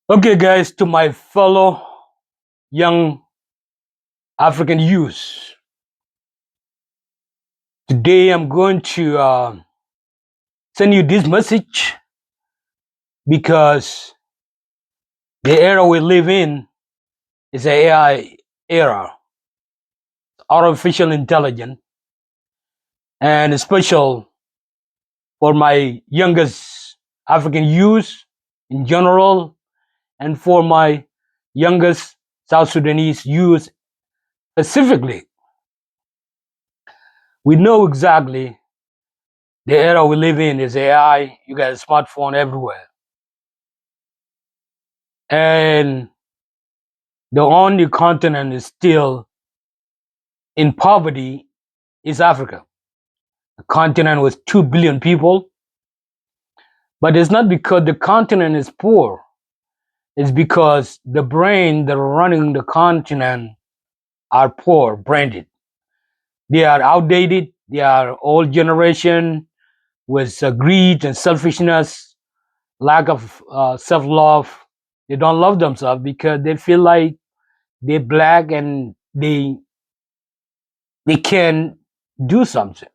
Okay, guys, to my fellow young African youth, today I'm going to send you this message because the era we live in is an AI era, artificial intelligence, and especially for my youngest African youth in general, and for my youngest South Sudanese youth specifically. We know exactly the era we live in is AI. You got a smartphone everywhere. And the only continent is still in poverty is Africa, a continent with 2 billion people. But it's not because the continent is poor, it's because the brain that are running the continent are poor, branded. They are outdated, they are old generation with greed and selfishness, lack of self love. They don't love themselves because they feel like they're black and they can do something.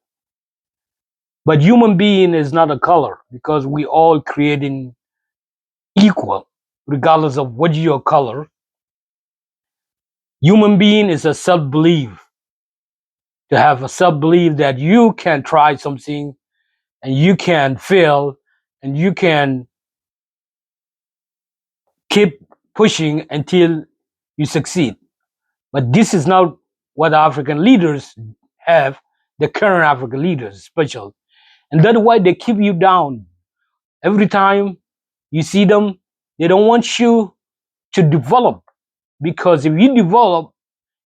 But human being is not a color because we all creating equal, regardless of what your color. Human being is a self-belief, to have a self-belief that you can try something and you can fail and you can keep pushing until you succeed. But this is not what African leaders have, the current African leaders, especially. And that's why they keep you down. Every time you see them, they don't want you to develop, because if you develop,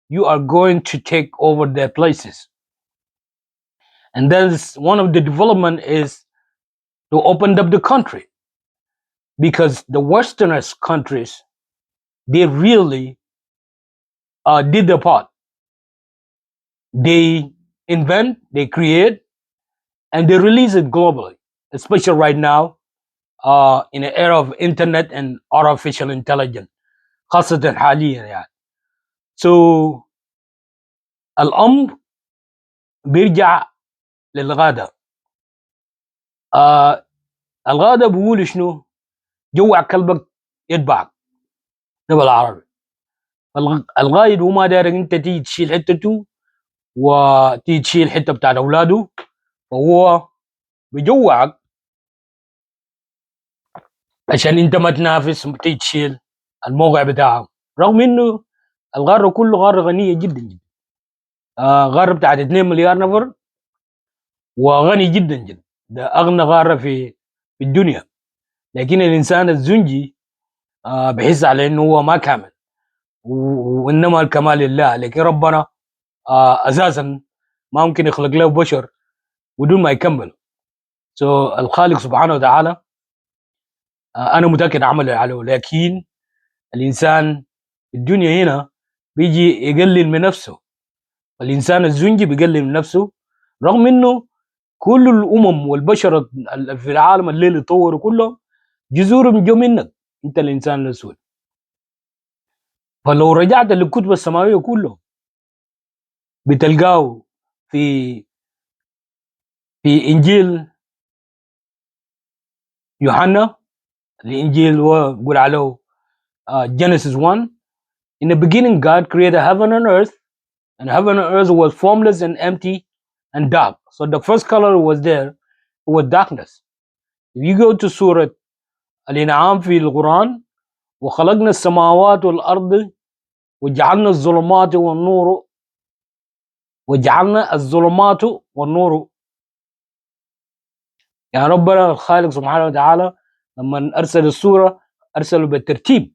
you are going to take over their places. And then one of the development is to open up the country, because the westerners countries, they really did their part. They invent, they create, and they release it globally, especially right now in an era of internet and artificial intelligence خاصة حاليا يعني. So الأمر بيرجع للغادة. آه الغادة بيقول شنو؟ جوع كلبك يتبعك، ده بالعربي. الغايد هو ما دايرك انت تيجي تشيل حتته وتيجي تشيل حته بتاعت اولاده، فهو بيجوعك عشان انت ما تنافس تيجي تشيل الموقع بتاعه. رغم انه الغاره كله غاره غنيه جدا جدا، غاره بتاعت 2 مليار نفر وغني جدا جدا، ده اغنى غاره في الدنيا. لكن الانسان الزنجي بحس على انه هو ما كامل، وانما الكمال لله. لكن ربنا اساسا ما ممكن يخلق له بشر بدون ما يكمل. الخالق سبحانه وتعالى انا متاكد عمل اللي عليه، لكن الانسان في الدنيا هنا بيجي يقلل من نفسه. الانسان الزنجي بيقلل من نفسه، رغم انه كل الامم والبشر في العالم الليل يطوروا كلهم جذورهم جو منك انت الانسان الاسود. فلو رجعت للكتب السماويه كله بتلقاه في انجيل يوحنا. الانجيل هو بيقول عليه Genesis 1. In the beginning God created heaven and earth, and heaven and earth was formless and empty and dark. So the first color was there, it was darkness. If you go to Surah Al-In'am في القرآن: وخلقنا السماوات والأرض وجعلنا الظلمات والنور وجعلنا الظلمات والنور. يعني ربنا الخالق سبحانه وتعالى لما أرسل السورة أرسله بالترتيب،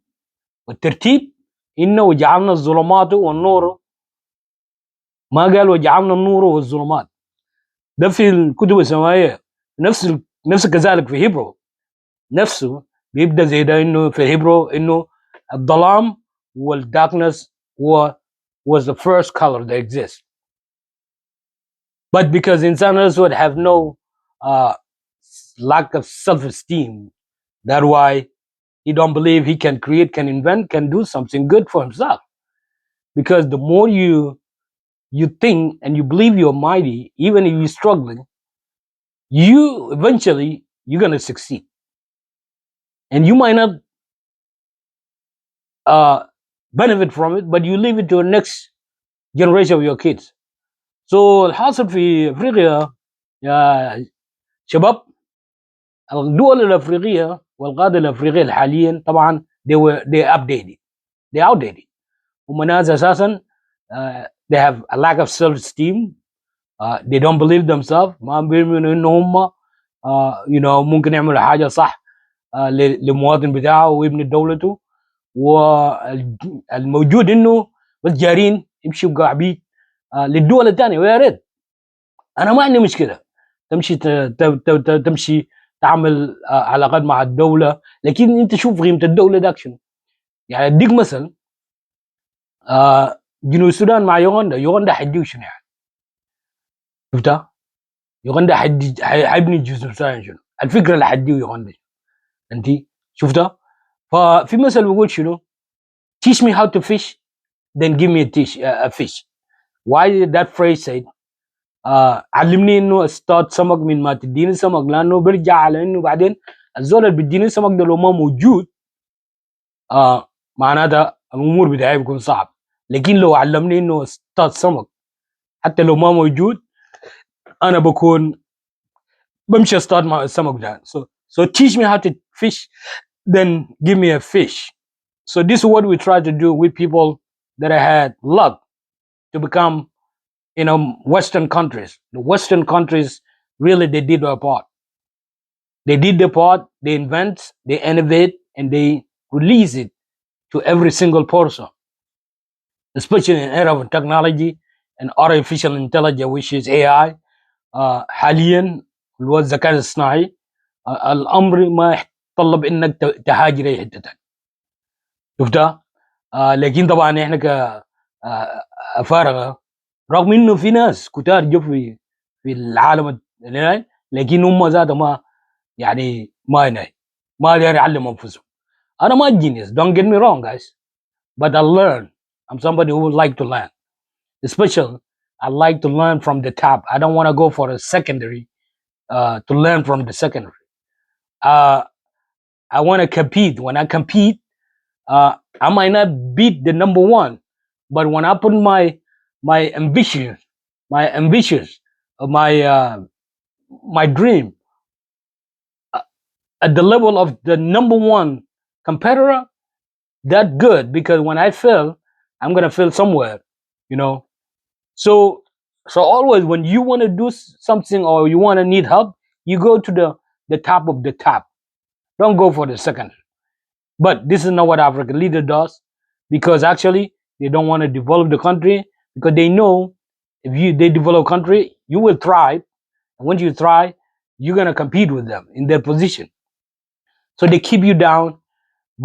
والترتيب إنه وجعلنا الظلمات والنور، ما قال وجعلنا النور والظلمات. ده في الكتب السماوية. نفس كذلك في هيبرو نفسه بيبدا زي ده، انه في هيبرو انه الظلام والdarkness was the first color that exists. But because insanos would have no lack of self-esteem, that's why he don't believe he can create, can invent, can do something good for himself. Because the more you think and you believe you're mighty, even if you're struggling, you eventually you're gonna succeed. And you might not uh, benefit from it, but you leave it to the next generation of your kids. So الحاصل في افريقيا يا شباب، الدول الافريقيه والقاده الافريقيه حاليا طبعا they updated, they outdated. هم ناس اساسا they have a lack of self esteem. They don't believe themselves. ما بيؤمنوا انه هم ممكن يعملوا حاجه صح للمواطن بتاعه ويبني دولته. والموجود انه بس جارين يمشوا قاعبين للدول الثانيه. ويا ريت، انا ما عندي مشكله تمشي تمشي تعمل علاقات مع الدوله، لكن انت شوف قيمه الدوله ده شنو. يعني اديك مثل جنوب السودان مع يوغندا حيديك شنو يعني؟ شفتها؟ يوغندا حيبني جنوب السودان شنو؟ الفكره اللي حديه يوغندا انت شفتها؟ ففي مثل بيقول شنو؟ teach me how to fish then give me a fish. Why did that phrase say علمني انه اصطاد سمك من ما تديني سمك، لانه برجع على انه بعدين الزول اللي بيديني سمك ده لو ما موجود معناتها الامور بتاعي بيكون صعب. لكن لو علمني انه اصطاد سمك حتى لو ما موجود انا بكون بمشي اصطاد مع السمك ده. So teach me how to fish then give me a fish. So this is what we try to do with people that I had luck to become Western countries. The Western countries really they did their part. They did their part, they invent, they innovate, and they release it to every single person, especially in era of technology and artificial intelligence, which is AI. حاليا اللي هو الذكاء الاصطناعي الامر ما يتطلب انك تهاجر اي حته ثانيه. شفتها؟ لكن طبعا احنا كافارقه رغم انه في ناس كتار جو في العالم لكن هم ذاته ما يعني ما داير يعلم انفسهم. انا ما genius, don't get me wrong guys, but I learn. I'm somebody who would like to learn, especially I like to learn from the top. I don't want to go for a secondary to learn from the secondary. I want to compete. When I compete, I might not beat the number one, but when I put my ambitions, my dream at the level of the number one competitor, that good, because when I fail, I'm gonna fail somewhere, So always when you want to do something or you want to need help, you go to the top of the top. Don't go for the second. But this is not what African leader does, because actually they don't want to develop the country, because they know if they develop country, you will thrive. And once you thrive, you're gonna compete with them in their position. So they keep you down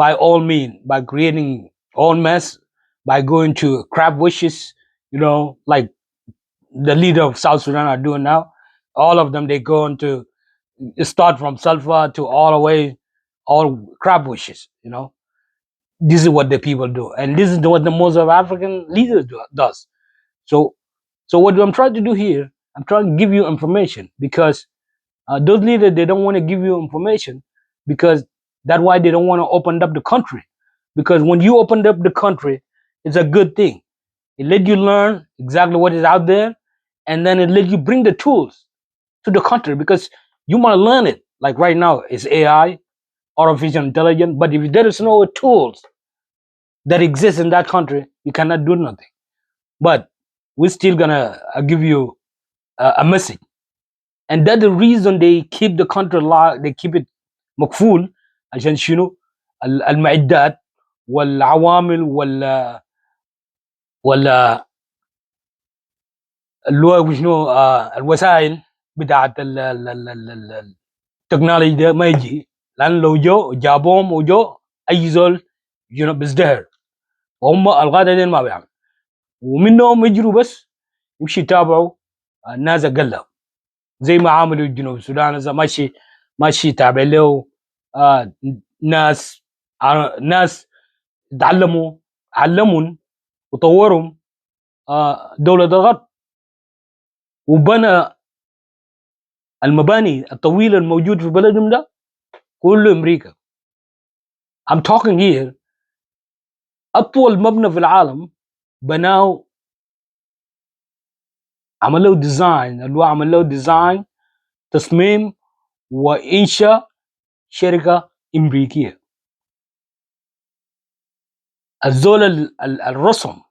by all means, by creating all mess, by going to crab wishes, like the leader of South Sudan are doing now. All of them, they go into start from sulfur to all the way, all crab wishes, This is what the people do. And this is what the most of African leaders does. So what I'm trying to do here, I'm trying to give you information, because those leaders, they don't want to give you information, because that's why they don't want to open up the country. Because when you open up the country, it's a good thing. It let you learn exactly what is out there, and then it let you bring the tools to the country, because you might learn it. Like right now, it's AI, artificial intelligence, but if there is no tools that exist in that country, you cannot do nothing. But we're still gonna give you a message. And that's the reason they keep the country alive, they keep it مقفول عشان شنو؟ المعدات والعوامل ولا اللي هو شنو الوسائل بتاعت التكنولوجيا ده ما يجي، لان لو جابوهم اي زول بيزدهر، وهم الغاده دي ما بيعمل، ومنهم يجروا بس يمشي يتابعوا الناس اقلهم، زي ما عملوا جنوب السودان. اذا ماشي تابع له ناس ناس تعلموا علمهم وطورهم دولة الغرب، وبنى المباني الطويلة الموجود في بلدهم ده كله أمريكا. I'm talking here أطول مبنى في العالم بناه، عمل له ديزاين، اللي هو عمل له ديزاين تصميم وإنشاء شركة أمريكية. الزول الرسم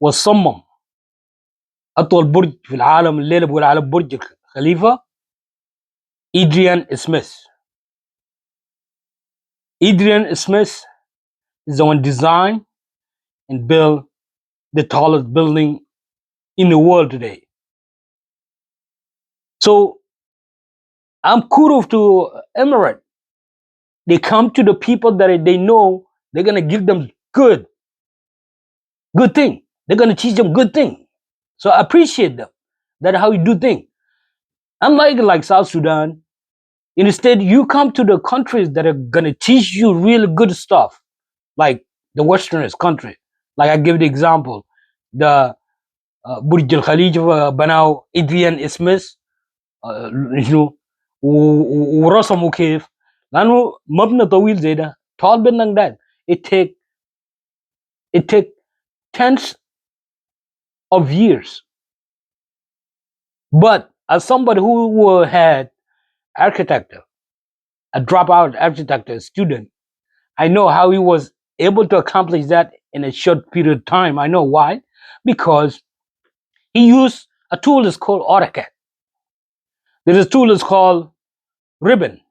والصمم أطول برج في العالم الليلة بقول على برج خليفة إدريان سميث. Adrian Smith is the one designed and built the tallest building in the world today. So I'm kudos to Emirates. They come to the people that they know they're gonna give them good thing. They're gonna teach them good thing. So I appreciate them. That's how you do things. Unlike like South Sudan, instead you come to the countries that are gonna teach you really good stuff, like the Westerners country. Like I give the example, the برج الخليج بناه إدريان سميث، شنو ورسموا كيف، لانه مبنى طويل زي ده tall building that it take tens of years. But as somebody who had architecture, a dropout architecture student, I know how he was able to accomplish that in a short period of time. I know why. Because he used a tool that's called AutoCAD. There's a tool that's called Ribbon.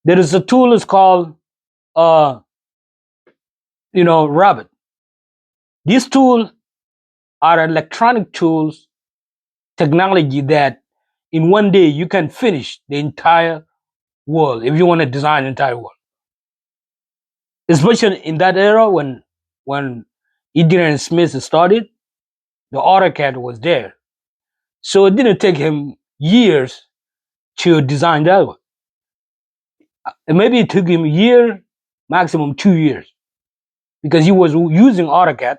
There is a tool that's called Rabbit. These tools are electronic tools, technology that in one day you can finish the entire world if you want to design the entire world. Especially in that era when Adrian Smith started, the AutoCAD was there. So it didn't take him years to design that one. Maybe it took him a year, maximum 2 years, because he was using AutoCAD.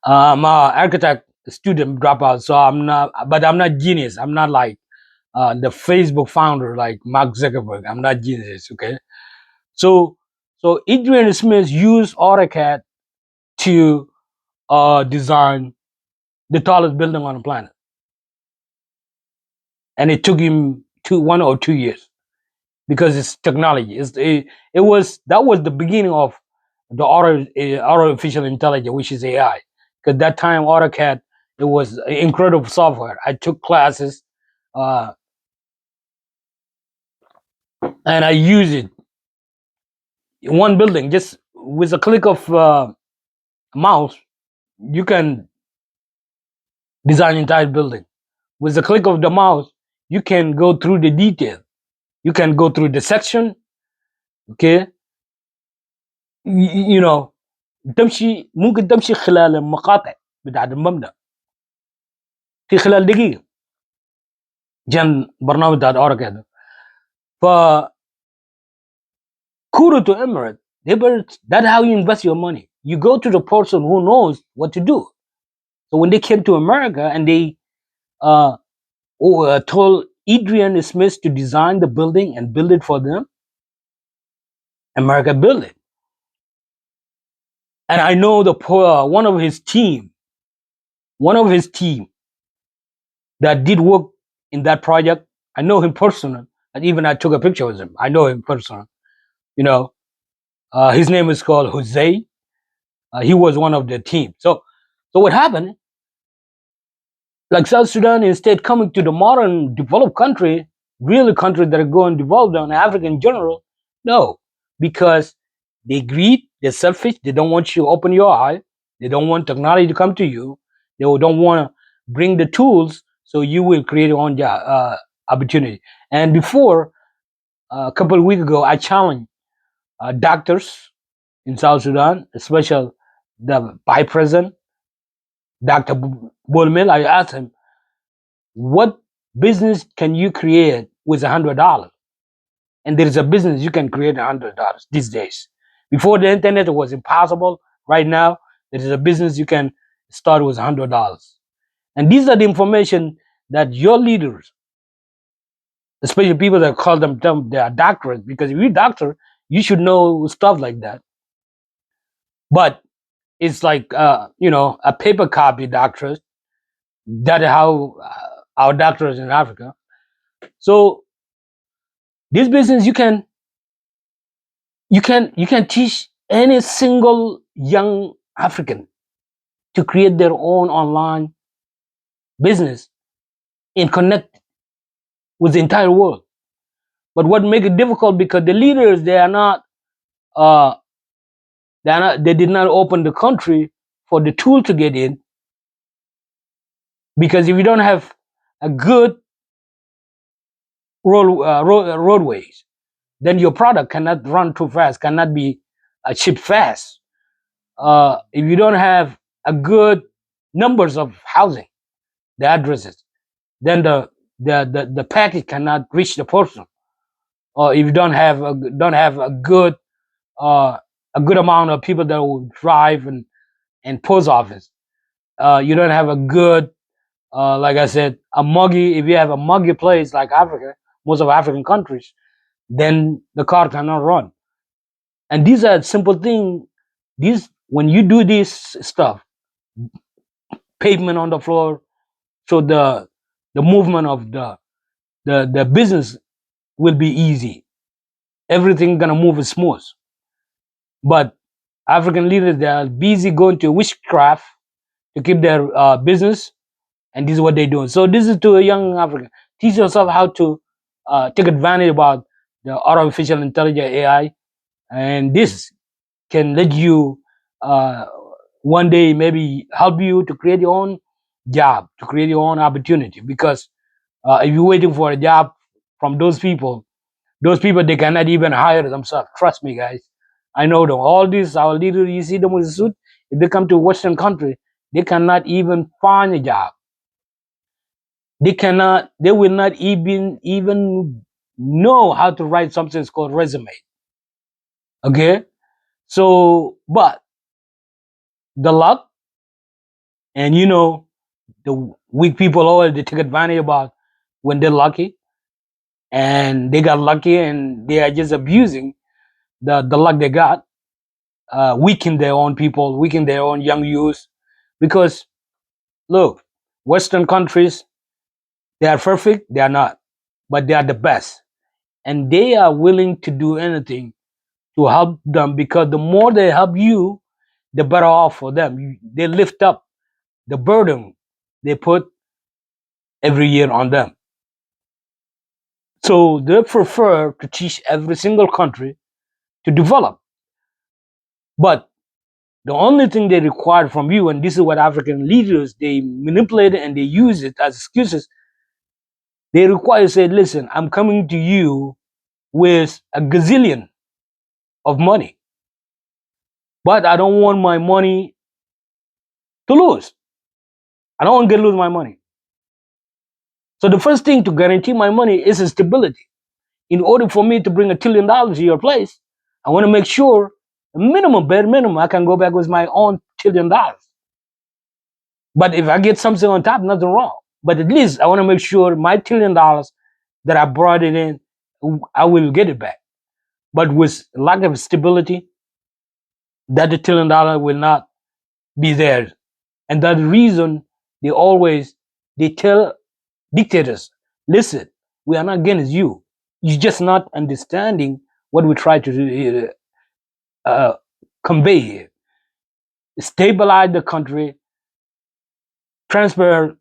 I'm an architect student dropout, so I'm not genius. I'm not like the Facebook founder like Mark Zuckerberg. I'm not genius, okay? So Adrian Smith used AutoCAD to design the tallest building on the planet, and it took him 1 or 2 years because it's technology. That was the beginning of the artificial intelligence, which is AI. Because that time AutoCAD, it was incredible software. I took classes, and I use it in one building. Just with a click of mouse, you can design entire building. With the click of the mouse, you can go through the detail. You can go through the section. Okay, you know, ممكن تمشي خلال المقاطع بتاعت المبنى في خلال دقيقة جن برنامج بتاع AutoCAD. ف kudos to Emirates. That's how you invest your money. You go to the person who knows what to do. So when they came to America and they told Adrian Smith to design the building and build it for them, America built it. And I know one of his team that did work in that project. I know him personally, and even I took a picture with him. I know him personally. His name is called Jose. He was one of the team. So what happened? Like South Sudan, instead coming to the modern developed country, really countries that are going developed on Africa in general, no, because they greed, they're selfish, they don't want you to open your eye, they don't want technology to come to you, they don't want to bring the tools so you will create your own job, opportunity. And before, a couple of weeks ago, I challenged doctors in South Sudan, especially the Vice President, Dr. Bolmel. I asked him, what business can you create with $100? and there is a business you can create $100 these days. Before the internet, it was impossible. Right now, there is a business you can start with $100. And these are the information that your leaders, especially people that call them they are doctors, because if you're a doctor, you should know stuff like that. But it's like a paper copy doctors. That is how our doctors in Africa. So this business you can teach any single young African to create their own online business and connect with the entire world. But what make it difficult, because the leaders uh, they did not open the country for the tool to get in. Because if you don't have a good roadways, then your product cannot run too fast, cannot be shipped fast. If you don't have a good numbers of housing, the addresses, then the package cannot reach the person. Or if you don't have uh, a good amount of people that will drive and post office, you don't have a good, like I said, if you have a muggy place like Africa, most of African countries, then the car cannot run. And these are simple things. These When you do this stuff, pavement on the floor, so the movement of the business will be easy. Everything gonna move smooth. But African leaders, they are busy going to witchcraft to keep their business, and this is what they're doing. So this is to a young African: teach yourself how to take advantage about the artificial intelligence AI, and this can let you uh, one day maybe help you to create your own job, to create your own opportunity. Because if you're waiting for a job from those people, they cannot even hire themselves. Trust me, guys. I know them. All these our leaders, you see them with a suit. If they come to a Western country, they cannot even find a job. They will not even know how to write something called resume. Okay? So, but the luck, and the weak people always, they take advantage about when they're lucky, and they got lucky, and they are just abusing the luck they got, weaken their own people, weaken their own young youth. Because look, Western countries, they are perfect, they are not, but they are the best, and they are willing to do anything to help them, because the more they help you, the better off for them. They lift up the burden they put every year on them. So they prefer to teach every single country to develop. But the only thing they require from you, and this is what African leaders, they manipulate it and they use it as excuses. They require, say, listen, I'm coming to you with a gazillion of money, but I don't want my money to lose. I don't want to lose my money. So the first thing to guarantee my money is stability. In order for me to bring $1 trillion to your place, I want to make sure, bare minimum, I can go back with my own $1 trillion. But if I get something on top, nothing wrong. But at least I want to make sure my $1 trillion that I brought it in, I will get it back. But with lack of stability, that $1 trillion will not be there. And that reason they tell dictators, listen, we are not against you. You're just not understanding what we try to convey here. Stabilize the country, transfer,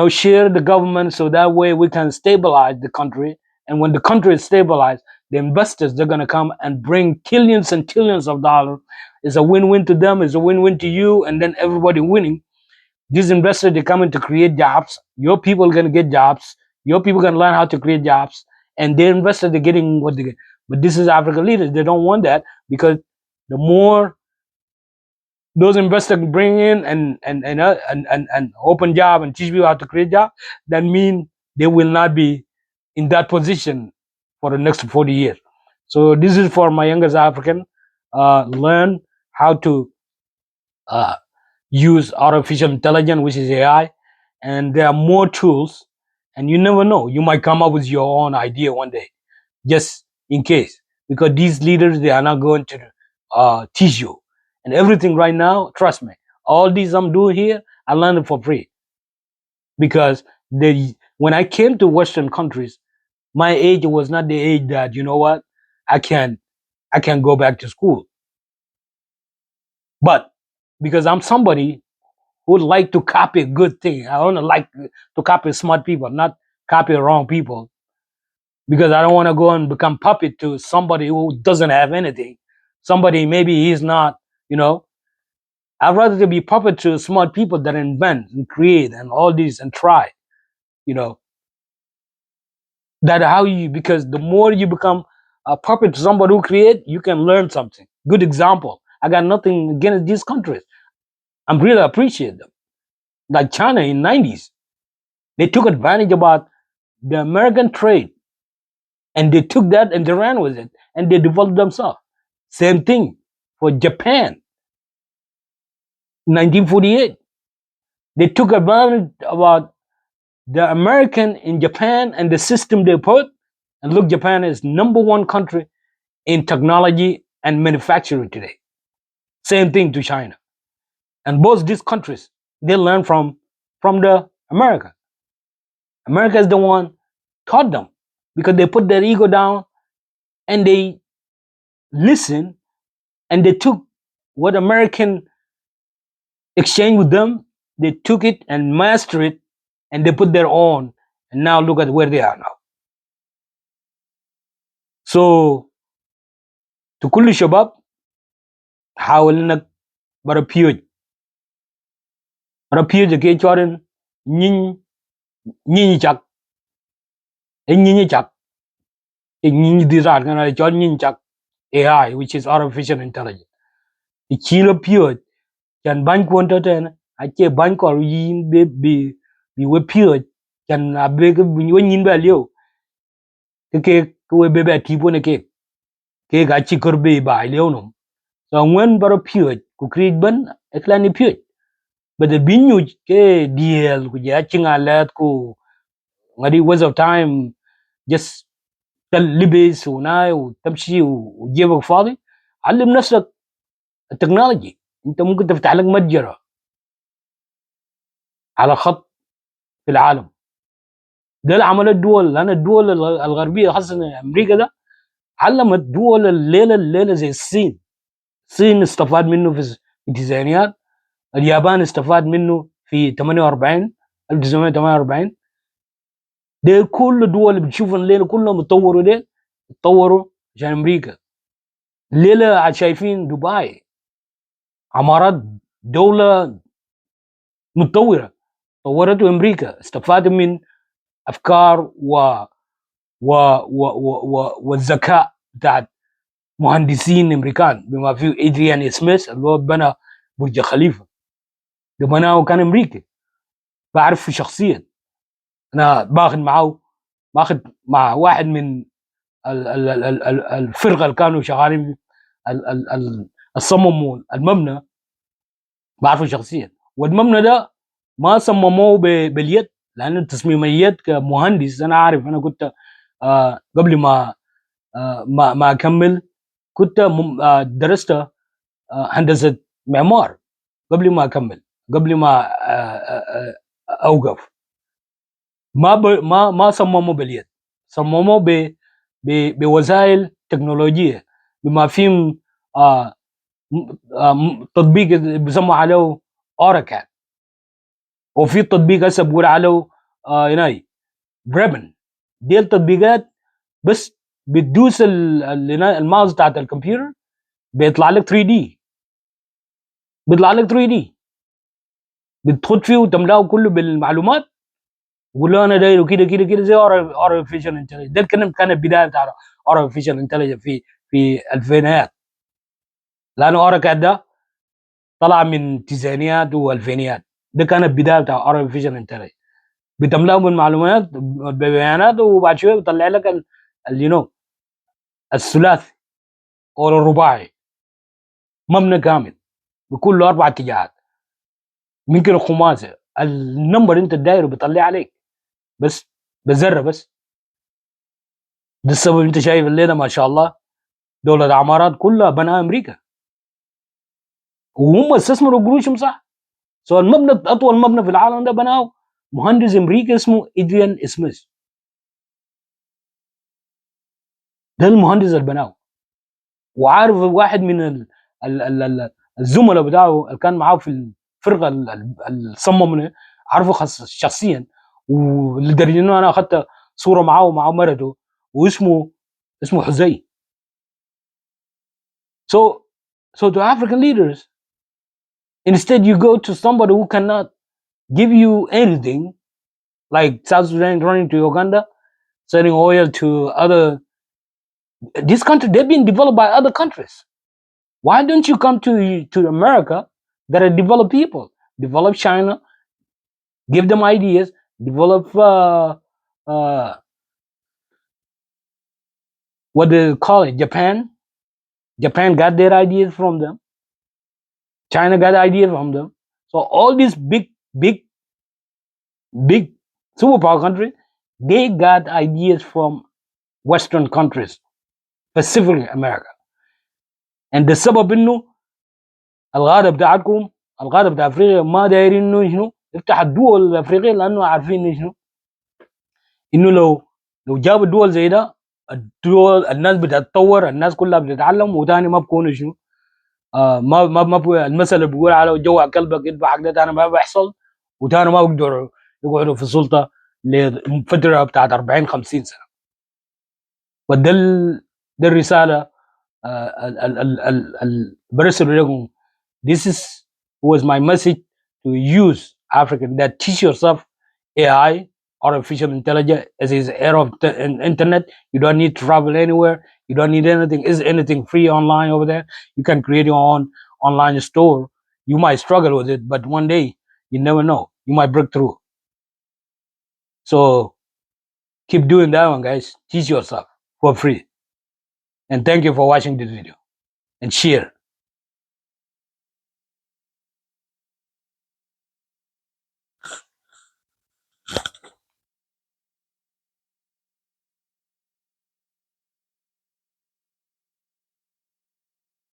share the government, so that way we can stabilize the country. And when the country is stabilized, the investors, they're going to come and bring trillions and trillions of dollars. It's a win-win to them, it's a win-win to you, and then everybody winning. These investors, they come in to create jobs. Your people are going to get jobs. Your people are going to learn how to create jobs. And the investors, they're getting what they get. But this is African leaders. They don't want that, because the more those investors bring in and open job and teach people how to create job, that mean they will not be in that position for the next 40 years. So this is for my youngest African. Learn how to uh, use artificial intelligence, which is AI, and there are more tools. And you never know, you might come up with your own idea one day, just in case, because these leaders, they are not going to teach you and everything right now. Trust me, all these I'm doing here, I learned it for free, because when I came to Western countries, my age was not the age that, you know what, I can go back to school. But because I'm somebody who would like to copy good thing, I don't like to copy smart people, not copy wrong people, because I don't want to go and become puppet to somebody who doesn't have anything. Somebody maybe he's not, you know. I'd rather to be puppet to smart people that invent and create and all these and try, you know. That how you, because the more you become a puppet to somebody who create, you can learn something. Good example. I got nothing against these countries. I'm really appreciate them. Like China in 90s, they took advantage about the American trade, and they took that and they ran with it and they developed themselves. Same thing for Japan, 1948. They took advantage about the American in Japan and the system they put, and look, Japan is number one country in technology and manufacturing today. Same thing to China. And both these countries, they learn from the America. America is the one taught them, because they put their ego down and they listen, and they took what American exchanged with them, they took it and mastered it, and they put their own, and now look at where they are now. So to كل الشباب، حاول انك bara piyoj ke choren nyin chak nyin chak nyin dizar kana chon nyin chak AI, which is artificial intelligence. Ichilo piyoj chan ban kwonto ten ache ban ko yin be we piyoj chan abe ke nyin ba liu ke we be ba tipo ne ke ga chi korbe ba liu no. So when bara piyoj ku create ban eklani piyoj, but the binyu ke deal ku ja chinga let ku ngadi waste of time, just تلبس وناي وتمشي وجيبك فاضي. علم نفسك التكنولوجي. انت ممكن تفتح لك متجر على خط في العالم. ده اللي عمل الدول، لان الدول الغربيه خاصه امريكا ده علمت دول الليله زي الصين. الصين استفاد منه في التسعينيات، اليابان استفاد منه في 48 1948. ده كل الدول اللي بتشوف الليله كلهم اتطوروا، ده اتطوروا عشان امريكا. الليله شايفين دبي عمارات دولة متطورة طورته أمريكا، استفاد من أفكار والذكاء بتاعت مهندسين أمريكان، بما فيه إدريان سميث اللي هو بنى برج خليفة، ده بناه كان أمريكي. بعرف شخصيا، أنا باخد مع واحد من الفرقة اللي كانوا شغالين الصمموا المبنى، بعرفه شخصيا. والمبنى ده ما صمموه باليد، لان التصميم اليد كمهندس انا عارف. انا كنت قبل ما اكمل كنت درست هندسه معمار قبل ما اكمل، قبل ما اوقف. ما صمموا باليد، صمموا بوسائل تكنولوجيه، بما فيهم تطبيق بيسموا عليه اوراكل، وفي تطبيق هسه بقول عليه هناي بريبن. دي التطبيقات بس بتدوس الماوس بتاعت الكمبيوتر بيطلع لك 3 دي، بيطلع لك 3 دي بتخد فيه وتملاه كله بالمعلومات، وقول له انا دايره كده كده كده زي ارتفيشال انتليجنس. ده الكلام كان البدايه بتاع ارتفيشال انتليجنس في الفينيات، لانه اوراكل ده طلع من التسعينيات والالفينيات. ده كان البدايه بتاع ارتفيشال انتليجنس، بتملاهم بالمعلومات ببيانات، وبعد شويه بيطلع لك you know الثلاثي او الرباعي، مبنى كامل بكل 4 اتجاهات. ممكن الخماسي النمبر انت دايره بيطلع عليك بس بذره بس. ده السبب انت شايف الليله ما شاء الله دولة عمارات كلها بناها امريكا، وهم استثمروا قروشهم صح. سو المبنى اطول مبنى في العالم ده بناه مهندس امريكي اسمه ادريان سميث. ده المهندس اللي بناه. وعارف واحد من الزملاء بتاعه اللي كان معاه في الفرقه اللي صممنا، عارفه شخصيا، ولدرجه انه انا اخذت صوره معاه ومع مرته، اسمه حزي. So to African leaders, instead you go to somebody who cannot give you anything, like South Sudan running to Uganda, selling oil to other. This country, they've been developed by other countries. Why don't you come to America that are developed people? Develop China, give them ideas, develop what they call it, Japan. Japan got their ideas from them. China got ideas from them. So all these big superpower countries, they got ideas from Western countries, specifically America. And the سبب انه الغاده بتاعتكم، الغاده بتاع افريقيا ما دايرين انه شنو يفتح الدول الافريقيه، لانه عارفين انه شنو، انه لو جابوا الدول زي ده، الدول الناس بتتطور، الناس كلها بتتعلم، وتاني ما بكونوا شنو ما المثل اللي بيقول على جوع قلبك يذبح حق ده تاني ما بيحصل، وتاني ما بيقدروا يقعدوا في السلطه لفتره بتاعت 40 50 سنه. وده ده الرساله برسل لكم. This was my message to use African, that teach yourself AI, artificial intelligence, as is era of internet. You don't need to travel anywhere. You don't need anything. Is anything free online over there? You can create your own online store. You might struggle with it, but one day you never know. You might break through. So keep doing that one, guys. Teach yourself for free. And thank you for watching this video and share.